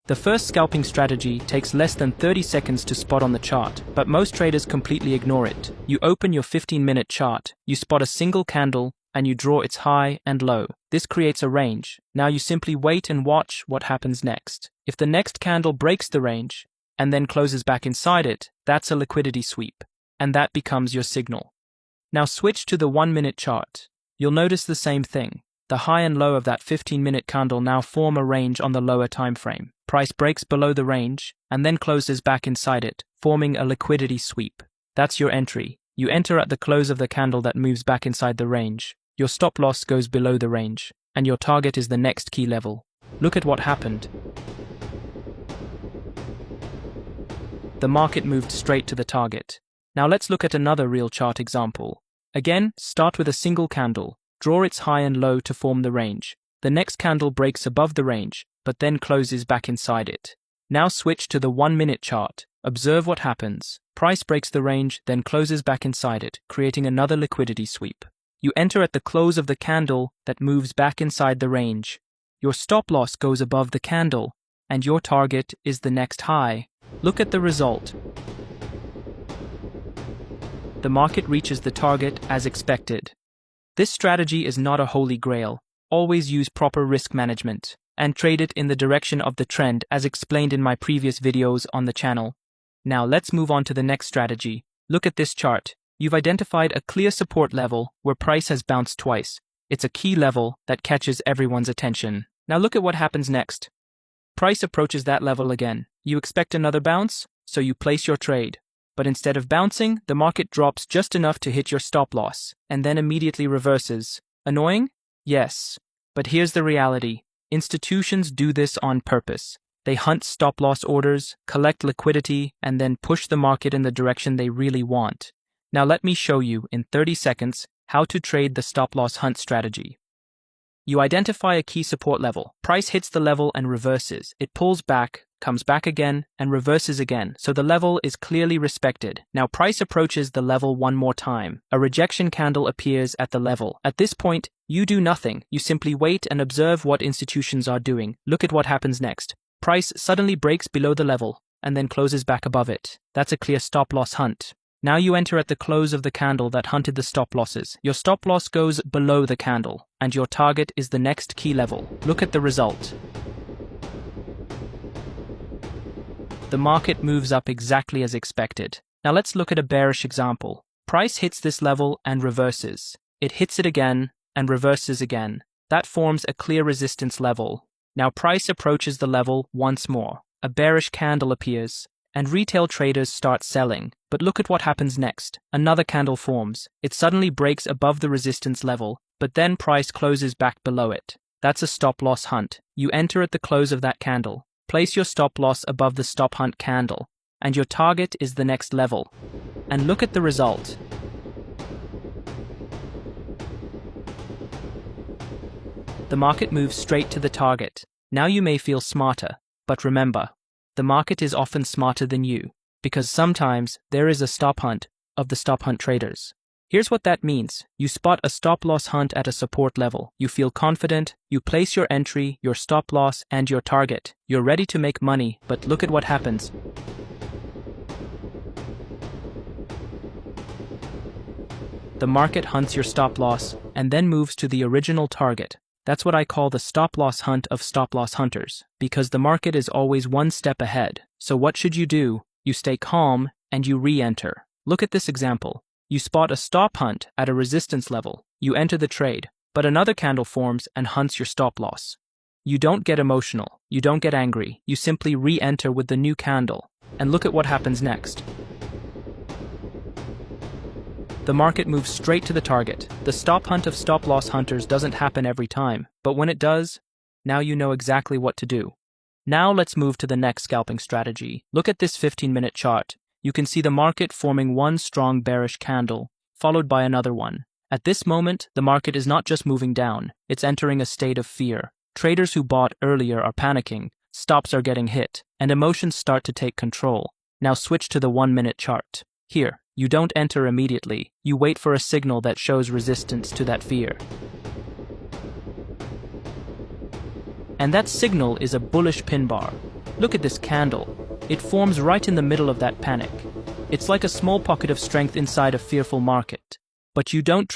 The first scalping strategy takes less than 30 seconds to spot on the chart, but most traders completely ignore it. You open your 15-minute chart, you spot a single candle, and you draw its high and low. This creates a range. Now you simply wait and watch what happens next. If the next candle breaks the range and then closes back inside it, that's a liquidity sweep, and that becomes your signal. Now switch to the 1-minute chart. You'll notice the same thing. The high and low of that 15-minute candle now form a range on the lower time frame. Price breaks below the range and then closes back inside it, forming a liquidity sweep. That's your entry. You enter at the close of the candle that moves back inside the range. Your stop loss goes below the range, and your target is the next key level. Look at what happened. The market moved straight to the target. Now let's look at another real chart example. Again, start with a single candle. Draw its high and low to form the range. The next candle breaks above the range, but then closes back inside it. Now switch to the 1-minute chart. Observe what happens. Price breaks the range, then closes back inside it, creating another liquidity sweep. You enter at the close of the candle that moves back inside the range. Your stop loss goes above the candle, and your target is the next high. Look at the result. The market reaches the target as expected. This strategy is not a holy grail. Always use proper risk management and trade it in the direction of the trend as explained in my previous videos on the channel. Now let's move on to the next strategy. Look at this chart. You've identified a clear support level where price has bounced twice. It's a key level that catches everyone's attention. Now look at what happens next. Price approaches that level again. You expect another bounce, so you place your trade. But instead of bouncing, the market drops just enough to hit your stop loss, and then immediately reverses. Annoying? Yes. But here's the reality. Institutions do this on purpose. They hunt stop-loss orders, collect liquidity, and then push the market in the direction they really want. Now let me show you, in 30 seconds, how to trade the stop-loss hunt strategy. You identify a key support level. Price hits the level and reverses. It pulls back, comes back again, and reverses again, so the level is clearly respected. Now price approaches the level one more time. A rejection candle appears at the level. At this point, you do nothing. You simply wait and observe what institutions are doing. Look at what happens next. Price suddenly breaks below the level and then closes back above it. That's a clear stop-loss hunt. Now you enter at the close of the candle that hunted the stop losses. Your stop loss goes below the candle, and your target is the next key level. Look at the result. The market moves up exactly as expected. Now let's look at a bearish example. Price hits this level and reverses. It hits it again and reverses again. That forms a clear resistance level. Now price approaches the level once more. A bearish candle appears, and retail traders start selling. But look at what happens next. Another candle forms. It suddenly breaks above the resistance level, but then price closes back below it. That's a stop-loss hunt. You enter at the close of that candle. Place your stop-loss above the stop hunt candle, and your target is the next level. And look at the result. The market moves straight to the target. Now you may feel smarter, but remember, the market is often smarter than you, because sometimes there is a stop hunt of the stop hunt traders. Here's what that means. You spot a stop-loss hunt at a support level. You feel confident. You place your entry, your stop-loss, and your target. You're ready to make money, but look at what happens. The market hunts your stop-loss and then moves to the original target. That's what I call the stop-loss hunt of stop-loss hunters, because the market is always one step ahead. So what should you do? You stay calm and you re-enter. Look at this example. You spot a stop hunt at a resistance level. You enter the trade, but another candle forms and hunts your stop loss. You don't get emotional. You don't get angry. You simply re-enter with the new candle. And look at what happens next. The market moves straight to the target. The stop hunt of stop-loss hunters doesn't happen every time, but when it does, now you know exactly what to do. Now let's move to the next scalping strategy. Look at this 15-minute chart. You can see the market forming one strong bearish candle, followed by another one. At this moment, the market is not just moving down, it's entering a state of fear. Traders who bought earlier are panicking, stops are getting hit, and emotions start to take control. Now switch to the 1-minute chart. Here, you don't enter immediately. You wait for a signal that shows resistance to that fear. And that signal is a bullish pin bar. Look at this candle. It forms right in the middle of that panic. It's like a small pocket of strength inside a fearful market. But you don't trade